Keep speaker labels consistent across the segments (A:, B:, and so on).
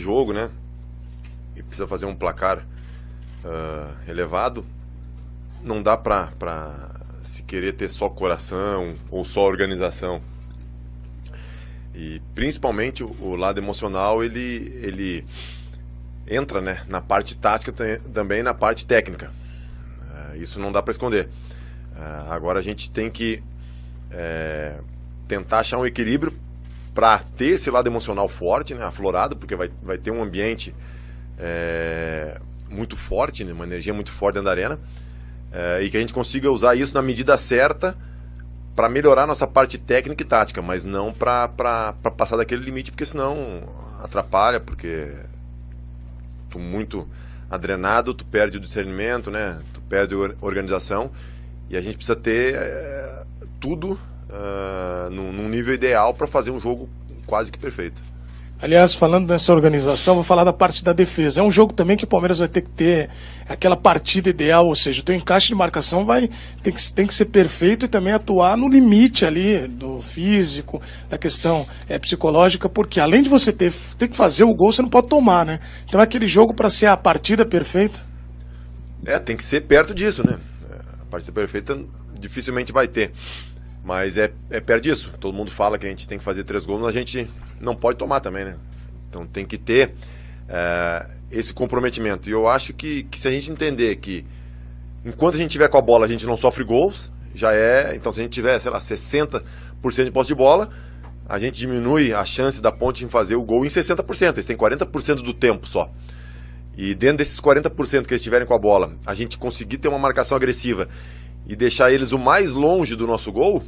A: jogo, né? E precisa fazer um placar elevado. Não dá pra se querer ter só coração ou só organização. E principalmente o lado emocional, ele entra, né, na parte tática, também na parte técnica. Isso não dá para esconder. Agora a gente tem que tentar achar um equilíbrio para ter esse lado emocional forte, né, aflorado, porque vai ter um ambiente muito forte, né, uma energia muito forte dentro da arena, e que a gente consiga usar isso na medida certa para melhorar nossa parte técnica e tática, mas não para passar daquele limite, porque senão atrapalha, porque tu muito adrenado, tu perde o discernimento, né? Tu perde a organização, e a gente precisa ter tudo num nível ideal para fazer um jogo quase que perfeito.
B: Aliás, falando nessa organização, vou falar da parte da defesa. É um jogo também que o Palmeiras vai ter que ter aquela partida ideal, ou seja, o teu encaixe de marcação tem que ser perfeito e também atuar no limite ali do físico, da questão psicológica, porque além de você ter que fazer o gol, você não pode tomar, né? Então é aquele jogo para ser a partida perfeita.
A: Tem que ser perto disso, né? A partida perfeita dificilmente vai ter. Mas é perto disso. Todo mundo fala que a gente tem que fazer 3 gols, mas a gente não pode tomar também, né? Então tem que ter esse comprometimento. E eu acho que se a gente entender que enquanto a gente tiver com a bola a gente não sofre gols, já é... Então se a gente tiver, sei lá, 60% de posse de bola, a gente diminui a chance da Ponte em fazer o gol em 60%. Eles têm 40% do tempo só. E dentro desses 40% que eles tiverem com a bola, a gente conseguir ter uma marcação agressiva e deixar eles o mais longe do nosso gol,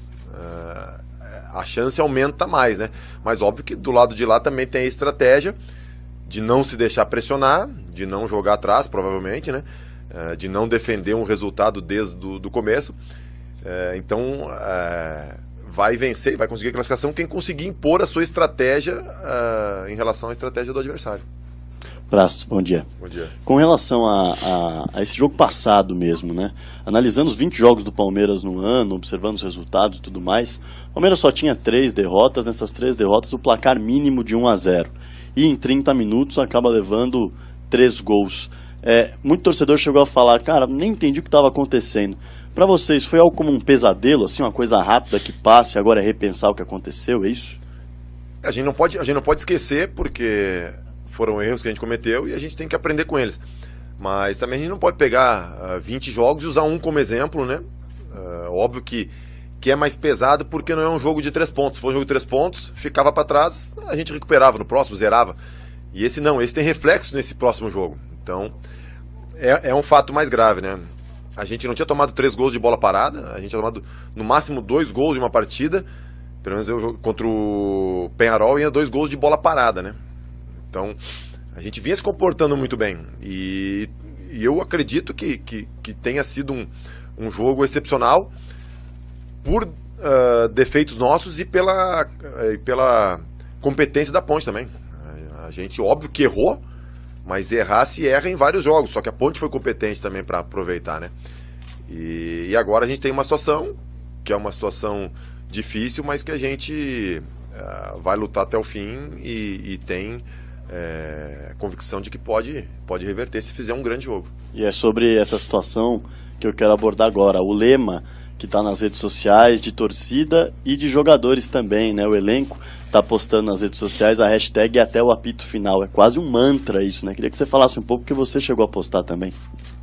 A: a chance aumenta mais, né? Mas óbvio que do lado de lá também tem a estratégia de não se deixar pressionar, de não jogar atrás, provavelmente, né? De não defender um resultado desde do começo. Então, vai vencer, vai conseguir a classificação quem conseguir impor a sua estratégia em relação à estratégia do adversário.
C: Prazo, bom dia.
A: Bom dia.
C: Com relação a esse jogo passado mesmo, né? Analisando os 20 jogos do Palmeiras no ano, observando os resultados e tudo mais, o Palmeiras só tinha 3 derrotas, nessas 3 derrotas o placar mínimo de 1-0. E em 30 minutos acaba levando 3 gols. Muito torcedor chegou a falar, cara, nem entendi o que estava acontecendo. Para vocês, foi algo como um pesadelo, assim, uma coisa rápida que passe, agora é repensar o que aconteceu, é isso?
A: A gente não pode esquecer, porque foram erros que a gente cometeu e a gente tem que aprender com eles. Mas também a gente não pode pegar 20 jogos e usar um como exemplo, né? Óbvio que é mais pesado porque não é um jogo de 3 pontos. Se for um jogo de 3 pontos, ficava para trás, a gente recuperava no próximo, zerava. E esse não, esse tem reflexo nesse próximo jogo. Então, é um fato mais grave, né? A gente não tinha tomado 3 gols de bola parada, a gente tinha tomado no máximo 2 gols de uma partida. Pelo menos eu contra o Peñarol ia 2 gols de bola parada, né? Então, a gente vinha se comportando muito bem. E eu acredito que tenha sido um jogo excepcional por defeitos nossos e pela competência da Ponte também. A gente, óbvio que errou, mas errar se erra em vários jogos. Só que a Ponte foi competente também para aproveitar, né? E agora a gente tem uma situação que é uma situação difícil, mas que a gente vai lutar até o fim e tem convicção de que pode reverter se fizer um grande jogo.
C: E é sobre essa situação que eu quero abordar agora. O lema que está nas redes sociais de torcida e de jogadores também, né? O elenco está postando nas redes sociais a hashtag até o apito final. É quase um mantra isso, né? Queria que você falasse um pouco, porque você chegou a postar também.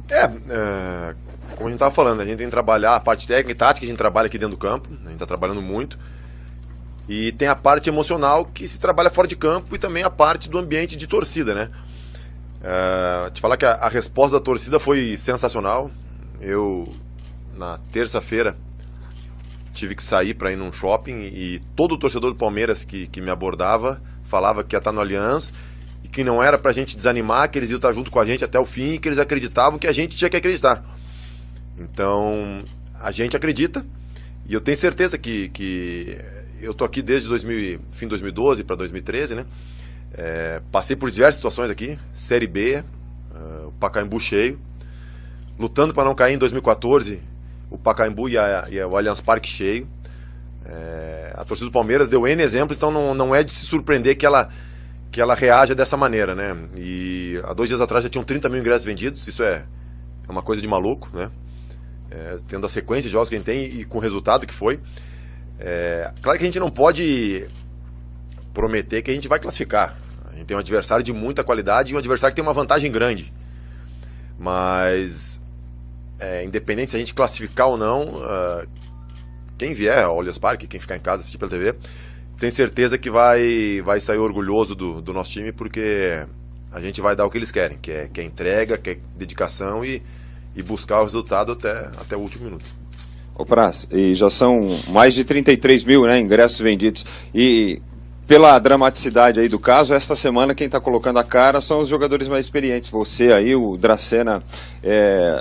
A: Como a gente estava falando, a gente tem que trabalhar a parte técnica e tática, a gente trabalha aqui dentro do campo, a gente está trabalhando muito. E tem a parte emocional que se trabalha fora de campo e também a parte do ambiente de torcida, né? Te falar que a resposta da torcida foi sensacional. Eu, na terça-feira, tive que sair para ir num shopping e todo o torcedor do Palmeiras que me abordava falava que ia estar no Allianz e que não era pra gente desanimar, que eles iam estar junto com a gente até o fim e que eles acreditavam que a gente tinha que acreditar. Então, a gente acredita e eu tenho certeza que eu tô aqui desde fim de 2012 para 2013, né? Passei por diversas situações aqui, Série B, o Pacaembu cheio, lutando para não cair em 2014, o Pacaembu e o Allianz Parque cheio. A torcida do Palmeiras deu N exemplos, então não é de se surpreender que ela que ela reaja dessa maneira, né? E há 2 dias atrás já tinham 30 mil ingressos vendidos, isso é uma coisa de maluco, né? Tendo a sequência de jogos que a gente tem e com o resultado que foi. Claro que a gente não pode prometer que a gente vai classificar. A gente tem um adversário de muita qualidade e um adversário que tem uma vantagem grande. Mas, independente se a gente classificar ou não, quem vier ao Allianz Parque, quem ficar em casa assistir pela TV, tem certeza que vai sair orgulhoso do nosso time, porque a gente vai dar o que eles querem, que é entrega, que é dedicação e buscar o resultado até o último minuto.
D: Ô Praz, e já são mais de 33 mil, né, ingressos vendidos, e pela dramaticidade aí do caso, esta semana quem está colocando a cara são os jogadores mais experientes, você aí, o Dracena,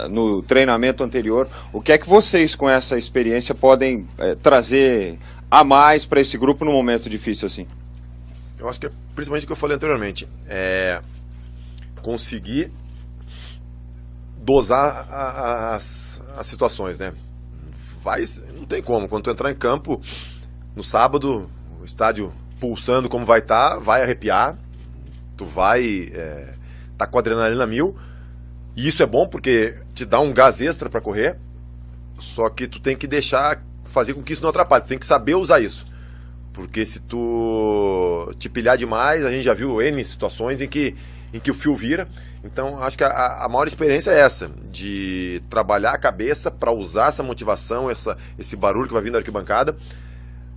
D: no treinamento anterior. O que é que vocês com essa experiência podem trazer a mais para esse grupo num momento difícil assim?
A: Eu acho que é principalmente o que eu falei anteriormente, conseguir dosar as situações, né? Não tem como, quando tu entrar em campo no sábado, o estádio pulsando como vai estar, vai arrepiar, tu vai tá com a adrenalina 1000, e isso é bom porque te dá um gás extra para correr, só que tu tem que fazer com que isso não atrapalhe, tu tem que saber usar isso, porque se tu te pilhar demais, a gente já viu N situações em que o fio vira. Então acho que a maior experiência é essa, de trabalhar a cabeça para usar essa motivação, esse barulho que vai vindo da arquibancada,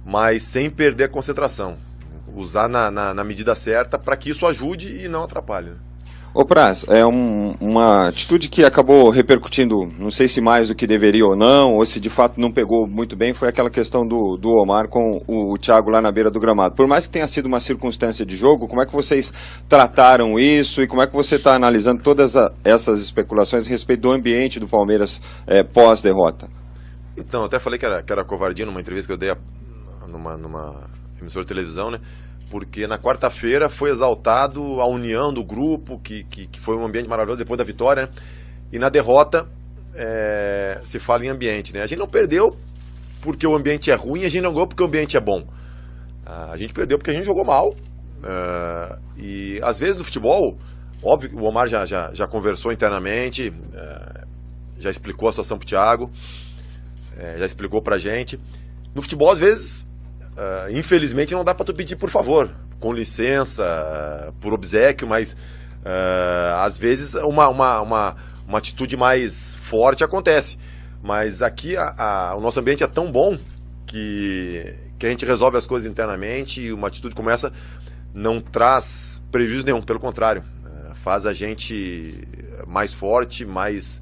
A: mas sem perder a concentração, usar na medida certa para que isso ajude e não atrapalhe.
D: Ô Praz, uma atitude que acabou repercutindo, não sei se mais do que deveria ou não, ou se de fato não pegou muito bem, foi aquela questão do Omar com o Thiago lá na beira do gramado. Por mais que tenha sido uma circunstância de jogo, como é que vocês trataram isso e como é que você está analisando todas essas especulações a respeito do ambiente do Palmeiras pós-derrota?
A: Então, eu até falei que era covardia numa entrevista que eu dei numa emissora de televisão, né? Porque na quarta-feira foi exaltado a união do grupo, que foi um ambiente maravilhoso depois da vitória, né? E na derrota se fala em ambiente, né? A gente não perdeu porque o ambiente é ruim, a gente não ganhou porque o ambiente é bom. A gente perdeu porque a gente jogou mal, e às vezes no futebol, óbvio que o Omar já conversou internamente, já explicou a situação pro Thiago, já explicou pra gente. No futebol, às vezes, infelizmente, não dá para tu pedir por favor, com licença, por obséquio, mas às vezes uma atitude mais forte acontece. Mas aqui o nosso ambiente é tão bom que a gente resolve as coisas internamente, e uma atitude como essa não traz prejuízo nenhum, pelo contrário, faz a gente mais forte, mais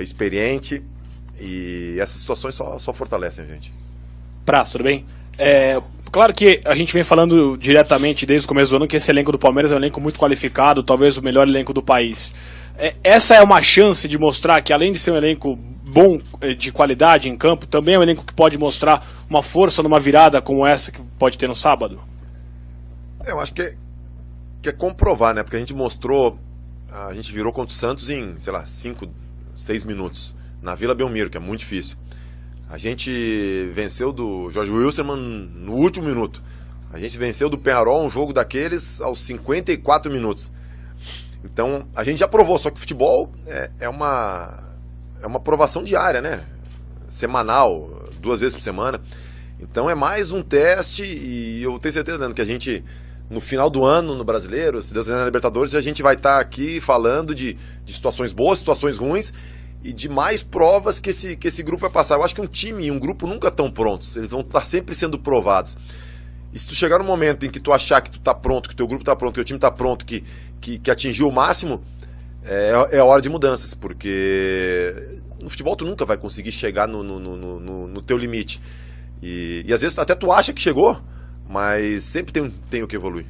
A: experiente, e essas situações só fortalecem a gente.
E: Praz, tudo bem? Claro que a gente vem falando diretamente desde o começo do ano que esse elenco do Palmeiras é um elenco muito qualificado, talvez o melhor elenco do país. Essa é uma chance de mostrar que, além de ser um elenco bom, de qualidade em campo, também é um elenco que pode mostrar uma força numa virada como essa que pode ter no sábado?
A: Eu acho que é comprovar, né? Porque a gente virou contra o Santos em, sei lá, 5, 6 minutos, na Vila Belmiro, que é muito difícil. A gente venceu do Jorge Wilstermann no último minuto. A gente venceu do Penharol um jogo daqueles aos 54 minutos. Então, a gente já provou, só que o futebol é uma provação diária, né? Semanal, 2 vezes por semana. Então é mais um teste, e eu tenho certeza, Leandro, que a gente, no final do ano, no Brasileiro, se Deus quiser na Libertadores, a gente vai estar aqui falando de situações boas, situações ruins, e de mais provas que esse grupo vai passar. Eu acho que um time e um grupo nunca estão prontos, eles vão estar sempre sendo provados. E se tu chegar no momento em que tu achar que tu tá pronto, que o teu grupo tá pronto, que o time tá pronto, que atingiu o máximo, é a hora de mudanças, porque no futebol tu nunca vai conseguir chegar no teu limite. E às vezes até tu acha que chegou, mas sempre tem o que evoluir.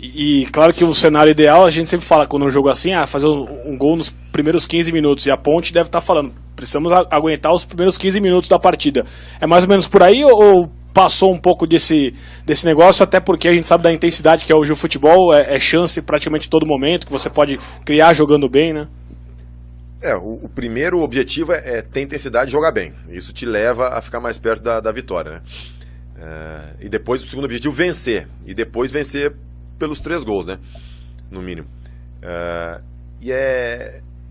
E: E claro que o cenário ideal, a gente sempre fala quando um jogo assim, fazer um gol nos primeiros 15 minutos, e a Ponte deve estar falando, precisamos aguentar os primeiros 15 minutos da partida. É mais ou menos por aí, ou passou um pouco desse negócio, até porque a gente sabe da intensidade que é hoje o futebol, é chance praticamente todo momento, que você pode criar jogando bem, né?
A: O primeiro objetivo é ter intensidade e jogar bem. Isso te leva a ficar mais perto da vitória, né? E depois o segundo objetivo, vencer. E depois vencer pelos 3 gols, né? No mínimo. E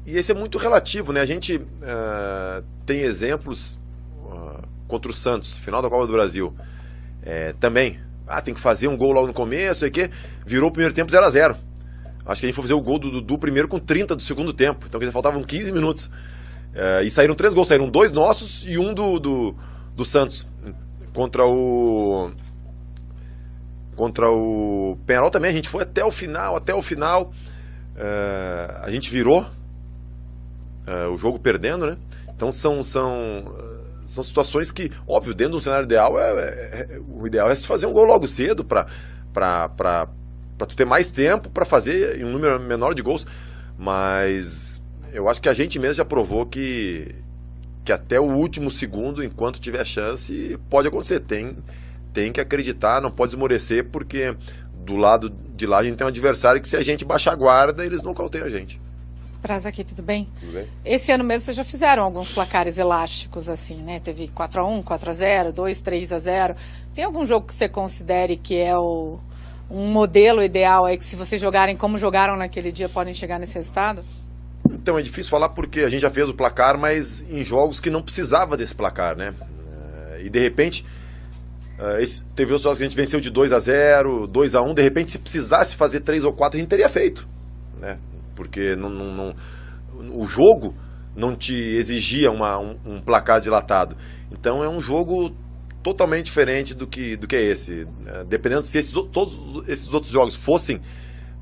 A: esse é muito relativo, né? A gente tem exemplos contra o Santos, final da Copa do Brasil. Também, tem que fazer um gol logo no começo, sei o quê. Virou o primeiro tempo 0-0. Acho que a gente foi fazer o gol do Dudu primeiro com 30 do segundo tempo. Então, faltavam 15 minutos. E saíram 3 gols, saíram 2 nossos e um do Santos. Contra o Penharol também, a gente foi até o final. A gente virou o jogo perdendo, né? Então são situações que, óbvio, dentro de um cenário ideal, o ideal é se fazer um gol logo cedo para tu ter mais tempo para fazer um número menor de gols. Mas eu acho que a gente mesmo já provou que até o último segundo, enquanto tiver chance, pode acontecer. Tem que acreditar, não pode esmorecer, porque do lado de lá a gente tem um adversário que, se a gente baixar a guarda, eles não cauteiam a gente.
F: Prazer aqui, tudo bem?
A: Tudo bem?
F: Esse ano mesmo vocês já fizeram alguns placares elásticos, assim, né? Teve 4-1, 4-0, 2-3-0. Tem algum jogo que você considere que é um modelo ideal aí, que se vocês jogarem como jogaram naquele dia, podem chegar nesse resultado?
A: Então, é difícil falar porque a gente já fez o placar, mas em jogos que não precisava desse placar, né? E de repente, teve outros jogos que a gente venceu de 2-0, 2-1, de repente, se precisasse fazer 3 ou 4, a gente teria feito, né? Porque o jogo não te exigia um placar dilatado. Então é um jogo totalmente diferente do que é esse. Dependendo se todos esses outros jogos fossem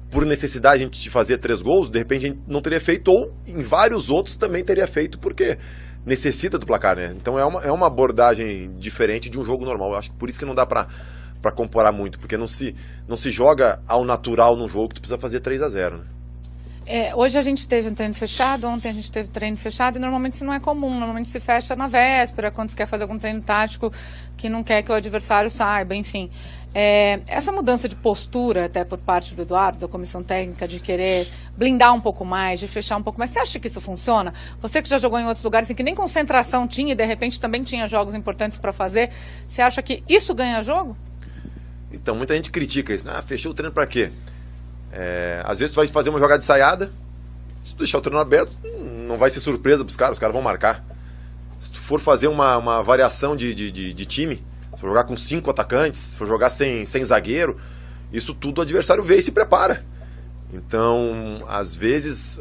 A: por necessidade a gente de fazer 3 gols, de repente a gente não teria feito, ou em vários outros também teria feito, porque necessita do placar, né? Então é uma abordagem diferente de um jogo normal. Eu acho que por isso que não dá pra comparar muito, porque não se joga ao natural num jogo que tu precisa fazer 3-0, né?
F: Hoje a gente teve um treino fechado, ontem a gente teve treino fechado, e normalmente isso não é comum, normalmente se fecha na véspera, quando você quer fazer algum treino tático que não quer que o adversário saiba, enfim. Essa mudança de postura, até por parte do Eduardo, da comissão técnica, de querer blindar um pouco mais, de fechar um pouco mais, você acha que isso funciona? Você que já jogou em outros lugares em que nem concentração tinha e de repente também tinha jogos importantes para fazer, você acha que isso ganha jogo?
A: Então, muita gente critica isso, fechou o treino para quê? Às vezes tu vai fazer uma jogada ensaiada, se tu deixar o treino aberto, não vai ser surpresa pros caras, os caras vão marcar. Se tu for fazer uma variação de time, se for jogar com 5 atacantes, se for jogar sem zagueiro, isso tudo o adversário vê e se prepara. Então, às vezes,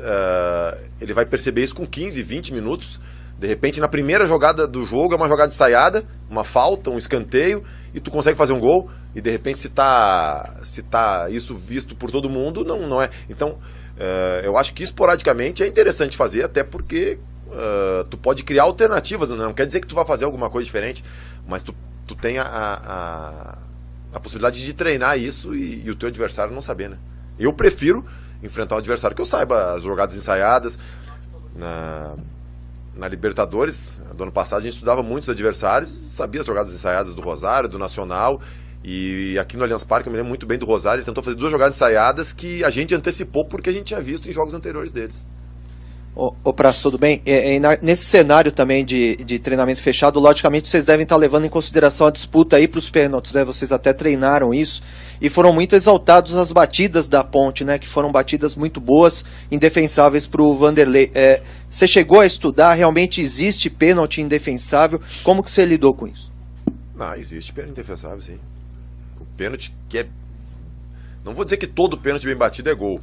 A: ele vai perceber isso com 15, 20 minutos. De repente, na primeira jogada do jogo, é uma jogada ensaiada, uma falta, um escanteio, e tu consegue fazer um gol, e de repente, se tá isso visto por todo mundo, não é. Então, eu acho que esporadicamente é interessante fazer, até porque tu pode criar alternativas, não quer dizer que tu vai fazer alguma coisa diferente, mas tu tem a possibilidade de treinar isso e o teu adversário não saber, né? Eu prefiro enfrentar o adversário que eu saiba as jogadas ensaiadas. Na Libertadores, do ano passado, a gente estudava muitos adversários, sabia as jogadas ensaiadas do Rosário, do Nacional, e aqui no Allianz Parque, eu me lembro muito bem do Rosário, ele tentou fazer 2 jogadas ensaiadas que a gente antecipou porque a gente tinha visto em jogos anteriores deles.
G: Ô Prazo, tudo bem? Nesse cenário também de treinamento fechado, logicamente vocês devem estar levando em consideração a disputa aí para os pênaltis, né? Vocês até treinaram isso e foram muito exaltados as batidas da Ponte, né? Que foram batidas muito boas, indefensáveis para o Vanderlei. Você chegou a estudar? Realmente existe pênalti indefensável? Como que você lidou com isso?
A: Existe pênalti indefensável, sim. O pênalti que não vou dizer que todo pênalti bem batido é gol,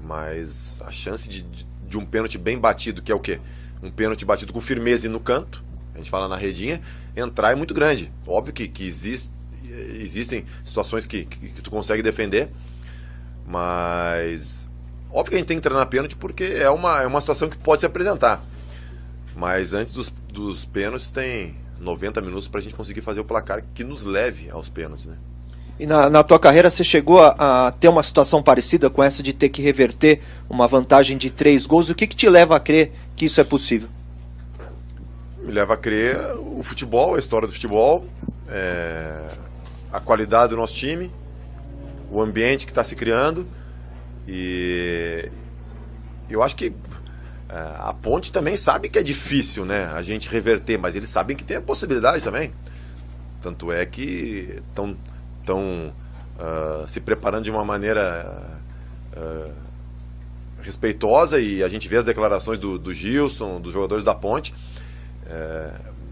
A: mas a chance de um pênalti bem batido, que é o quê? Um pênalti batido com firmeza e no canto, a gente fala na redinha, entrar é muito grande. Óbvio que existem situações que tu consegue defender, mas óbvio que a gente tem que treinar pênalti porque é uma situação que pode se apresentar. Mas antes dos pênaltis tem 90 minutos pra gente conseguir fazer o placar que nos leve aos pênaltis, né?
G: E na tua carreira você chegou a ter uma situação parecida com essa de ter que reverter uma vantagem de 3 gols? O que te leva a crer que isso é possível?
A: Me leva a crer o futebol, a história do futebol, a qualidade do nosso time, o ambiente que está se criando, e eu acho que a Ponte também sabe que é difícil, né, a gente reverter, mas eles sabem que tem a possibilidade também. Tanto é que estão se preparando de uma maneira respeitosa, e a gente vê as declarações do Gilson, dos jogadores da Ponte,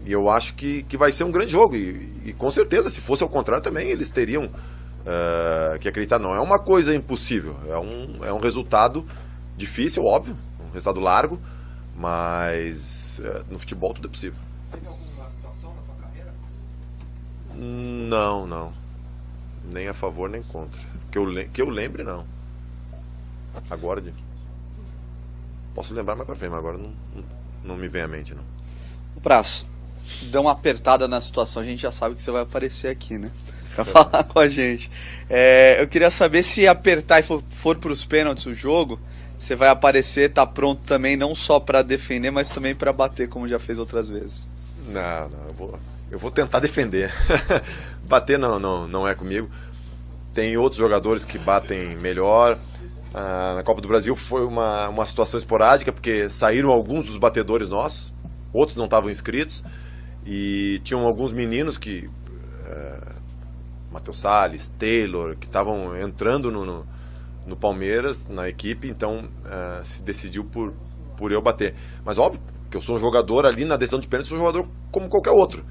A: e eu acho que vai ser um grande jogo, e com certeza, se fosse ao contrário também, eles teriam que acreditar. Não é uma coisa impossível, é um resultado difícil, óbvio, um resultado largo, mas no futebol tudo é possível.
H: Teve alguma situação na tua carreira?
A: Não. Nem a favor nem contra. Que eu lembre, não. Agora, posso lembrar mais pra frente, mas agora não me vem à mente, não.
I: O Prazo, deu uma apertada na situação, a gente já sabe que você vai aparecer aqui, né? Pra falar com a gente. Eu queria saber se apertar e for pros pênaltis o jogo, você vai aparecer, tá pronto também, não só pra defender, mas também pra bater, como já fez outras vezes.
A: Não, eu vou tentar defender. Bater não é comigo. Tem outros jogadores que batem melhor. Na Copa do Brasil foi uma situação esporádica, porque saíram alguns dos batedores nossos, outros não estavam inscritos, e tinham alguns meninos que Matheus Salles, Taylor, que estavam entrando no Palmeiras, na equipe, então se decidiu por eu bater. Mas óbvio que eu sou um jogador ali na decisão de pênalti, sou um jogador como qualquer outro.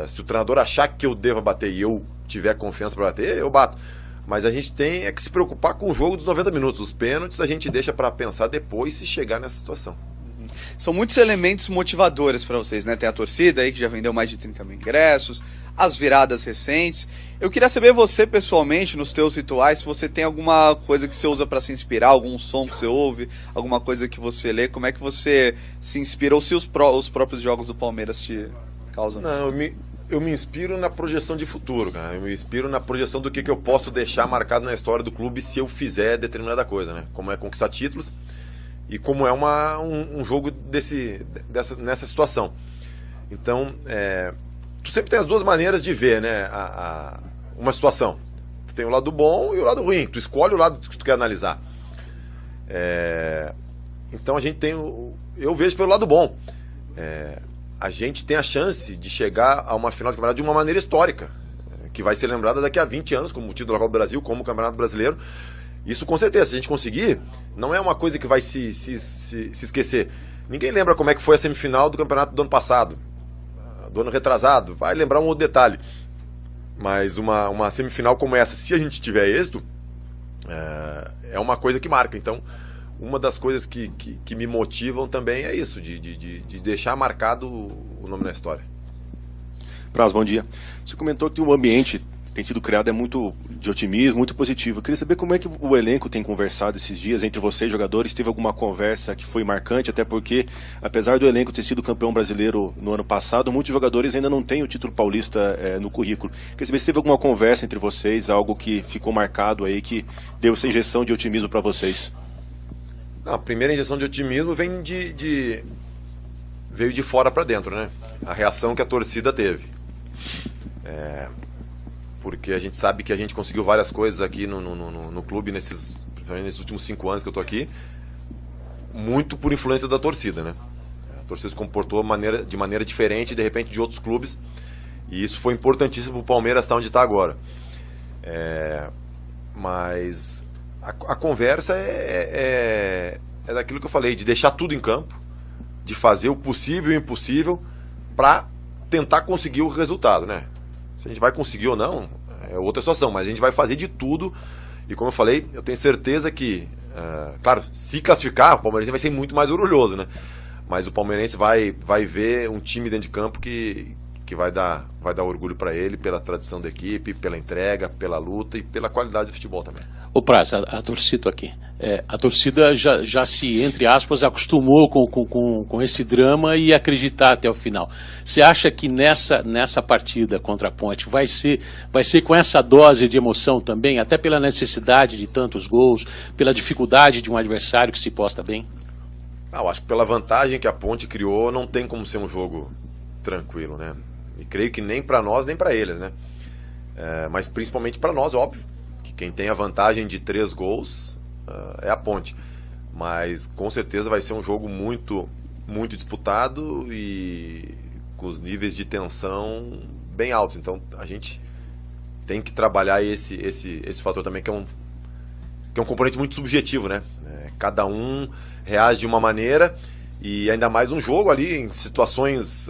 A: Se o treinador achar que eu deva bater e eu tiver confiança para bater, eu bato. Mas a gente tem que se preocupar com o jogo dos 90 minutos. Os pênaltis a gente deixa para pensar depois, se chegar nessa situação.
I: São muitos elementos motivadores para vocês, né? Tem a torcida aí que já vendeu mais de 30 mil ingressos, as viradas recentes. Eu queria saber você, pessoalmente, nos teus rituais, se você tem alguma coisa que você usa para se inspirar, algum som que você ouve, alguma coisa que você lê, como é que você se inspira, ou se os próprios jogos do Palmeiras te causam isso?
A: Eu me inspiro na projeção de futuro, cara. Eu me inspiro na projeção do que eu posso deixar marcado na história do clube se eu fizer determinada coisa, né? Como é conquistar títulos e como é um jogo nessa situação. Então, tu sempre tem as duas maneiras de ver, né, uma situação. Tu tem o lado bom e o lado ruim. Tu escolhe o lado que tu quer analisar. Então a gente tem eu vejo pelo lado bom. A gente tem a chance de chegar a uma final de campeonato de uma maneira histórica, que vai ser lembrada daqui a 20 anos, como o título da Copa do Brasil, como o Campeonato Brasileiro. Isso com certeza, se a gente conseguir, não é uma coisa que vai se esquecer. Ninguém lembra como é que foi a semifinal do campeonato do ano passado, do ano retrasado, vai lembrar um outro detalhe. Mas uma semifinal como essa, se a gente tiver êxito, é uma coisa que marca. Então, uma das coisas que me motivam também é isso, de deixar marcado o nome na história.
J: Prazo, bom dia. Você comentou que o ambiente que tem sido criado é muito de otimismo, muito positivo. Eu queria saber como é que o elenco tem conversado esses dias entre vocês, jogadores. Teve alguma conversa que foi marcante, até porque, apesar do elenco ter sido campeão brasileiro no ano passado, muitos jogadores ainda não têm o título paulista no currículo. Queria saber se teve alguma conversa entre vocês, algo que ficou marcado aí, que deu essa injeção de otimismo para vocês.
A: A primeira injeção de otimismo veio de fora para dentro, né? A reação que a torcida teve. Porque a gente sabe que a gente conseguiu várias coisas aqui no clube nesses últimos 5 anos que eu tô aqui, muito por influência da torcida, né? A torcida se comportou de maneira diferente, de repente, de outros clubes, e isso foi importantíssimo para o Palmeiras estar onde está agora. Mas a conversa é daquilo que eu falei, de deixar tudo em campo, de fazer o possível e o impossível para tentar conseguir o resultado, né? Se a gente vai conseguir ou não, é outra situação, mas a gente vai fazer de tudo, e como eu falei, eu tenho certeza que, claro, se classificar, o palmeirense vai ser muito mais orgulhoso, né? Mas o palmeirense vai ver um time dentro de campo que vai dar orgulho para ele, pela tradição da equipe, pela entrega, pela luta e pela qualidade do futebol também.
K: Ô Prazo, a torcida aqui. A torcida já se, entre aspas, acostumou com esse drama e acreditar até o final. Você acha que nessa partida contra a Ponte vai ser com essa dose de emoção também, até pela necessidade de tantos gols, pela dificuldade de um adversário que se posta bem?
A: Eu acho que pela vantagem que a Ponte criou, não tem como ser um jogo tranquilo, né? E creio que nem para nós, nem para eles, né? Mas principalmente para nós, óbvio. Quem tem a vantagem de 3 gols é a Ponte. Mas com certeza vai ser um jogo muito, muito disputado e com os níveis de tensão bem altos. Então a gente tem que trabalhar esse fator também, que é um componente muito subjetivo, né? Cada um reage de uma maneira, e ainda mais um jogo ali em situações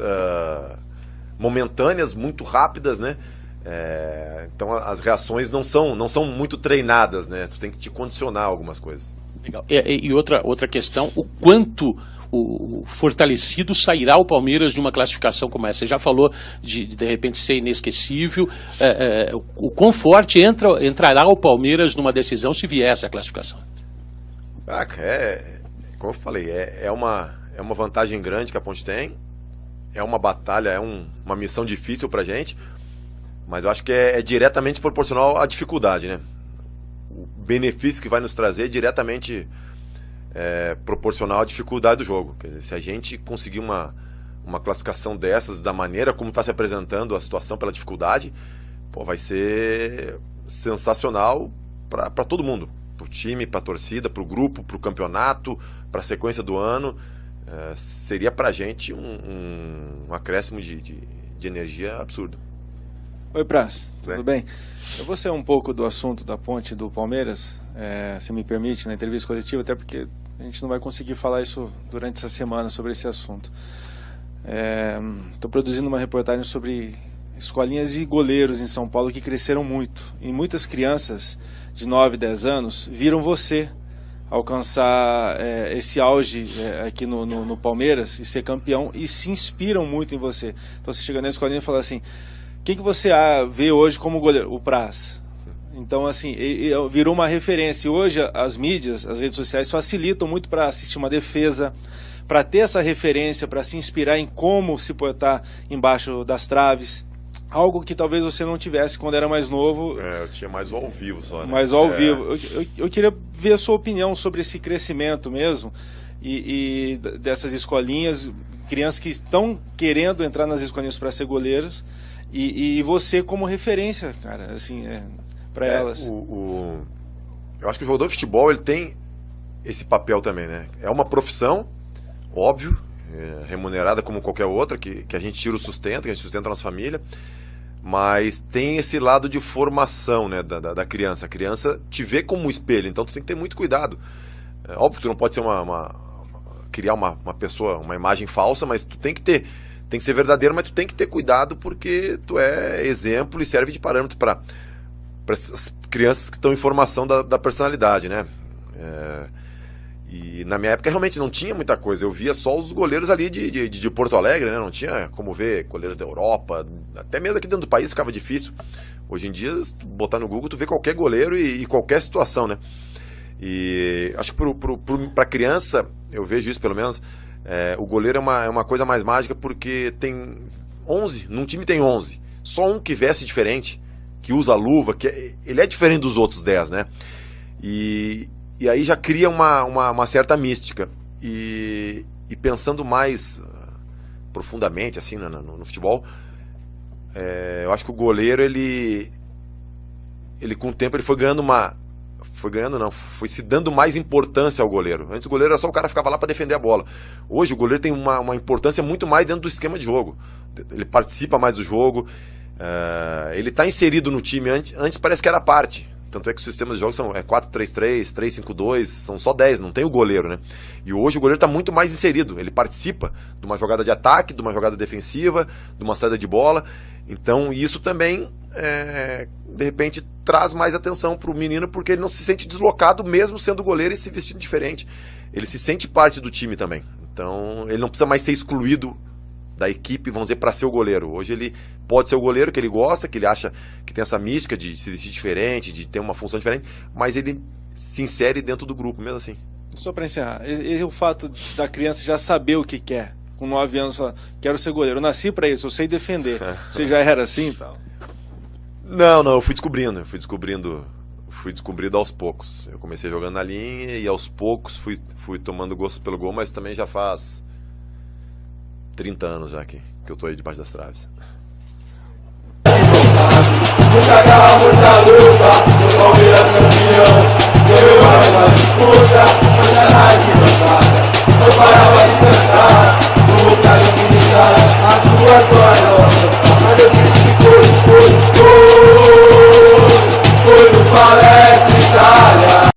A: momentâneas, muito rápidas, né? Então as reações não são muito treinadas, né? Tu tem que te condicionar algumas coisas.
K: Legal. E outra questão, o quanto o fortalecido sairá o Palmeiras de uma classificação como essa? Você já falou de repente ser inesquecível. O quão forte entrará o Palmeiras numa decisão se vier essa classificação?
A: Como eu falei, é uma vantagem grande que a Ponte tem, é uma batalha, uma missão difícil pra gente, mas eu acho que é diretamente proporcional à dificuldade, né? O benefício que vai nos trazer é diretamente proporcional à dificuldade do jogo. Quer dizer, se a gente conseguir uma classificação dessas, da maneira como está se apresentando a situação pela dificuldade, vai ser sensacional para todo mundo. Para o time, para a torcida, para o grupo, para o campeonato, para a sequência do ano. Seria para a gente um acréscimo de energia absurdo.
L: Oi, Praz, tudo bem? Eu vou ser um pouco do assunto da Ponte do Palmeiras, se me permite, na entrevista coletiva, até porque a gente não vai conseguir falar isso durante essa semana sobre esse assunto. Estou produzindo uma reportagem sobre escolinhas e goleiros em São Paulo que cresceram muito. E muitas crianças de 9, 10 anos viram você alcançar esse auge aqui no Palmeiras e ser campeão e se inspiram muito em você. Então você chega na escolinha e fala assim: quem que você vê hoje como goleiro? O Praz. Então, assim, virou uma referência. E hoje as mídias, as redes sociais facilitam muito para assistir uma defesa, para ter essa referência, para se inspirar em como se portar embaixo das traves. Algo que talvez você não tivesse quando era mais novo. Eu
A: tinha mais o ao vivo só, né?
L: Mais o ao vivo. Eu queria ver a sua opinião sobre esse crescimento mesmo e dessas escolinhas, crianças que estão querendo entrar nas escolinhas para ser goleiros e você como referência, cara, assim, para elas.
A: Eu acho que o jogador de futebol ele tem esse papel também, né? É uma profissão, óbvio, remunerada como qualquer outra, que a gente tira o sustento, que a gente sustenta a nossa família, mas tem esse lado de formação, né, da criança. A criança te vê como um espelho, então tu tem que ter muito cuidado. Óbvio que tu não pode ser criar uma pessoa, uma imagem falsa, mas tu tem que ser verdadeiro, mas tu tem que ter cuidado porque tu é exemplo e serve de parâmetro para essas crianças que estão em formação da personalidade, né? E na minha época realmente não tinha muita coisa. Eu via só os goleiros ali de Porto Alegre, né? Não tinha como ver goleiros da Europa. Até mesmo aqui dentro do país ficava difícil. Hoje em dia, se tu botar no Google, tu vê qualquer goleiro e qualquer situação, né? E acho que pra criança, eu vejo isso pelo menos, o goleiro é uma coisa mais mágica porque tem 11, num time tem 11. Só um que veste diferente, que usa luva, ele é diferente dos outros 10, né? E aí já cria uma certa mística. E pensando mais profundamente assim no futebol, eu acho que o goleiro, ele com o tempo ele foi se dando mais importância ao goleiro. Antes o goleiro era só o cara que ficava lá para defender a bola. Hoje o goleiro tem uma importância muito mais dentro do esquema de jogo. Ele participa mais do jogo, ele está inserido no time. Antes parece que era parte. Tanto é que os sistemas de jogos são 4-3-3, 3-5-2, são só 10, não tem o goleiro, né? E hoje o goleiro está muito mais inserido, ele participa de uma jogada de ataque, de uma jogada defensiva, de uma saída de bola. Então isso também, de repente, traz mais atenção para o menino, porque ele não se sente deslocado mesmo sendo goleiro e se vestindo diferente. Ele se sente parte do time também. Então ele não precisa mais ser excluído da equipe, vamos dizer, para ser o goleiro. Hoje ele pode ser o goleiro que ele gosta, que ele acha que tem essa mística de se vestir diferente, de ter uma função diferente, mas ele se insere dentro do grupo, mesmo assim.
L: Só para encerrar, o fato da criança já saber o que quer, com 9 anos, falar, quero ser goleiro, eu nasci para isso, eu sei defender. Você já era assim e tal?
A: Não, eu fui descobrindo aos poucos. Eu comecei jogando na linha e aos poucos fui tomando gosto pelo gol, mas também já faz 30 anos já que eu tô aí debaixo das traves.
M: Muita garra, muita luta, o Palmeiras campeão.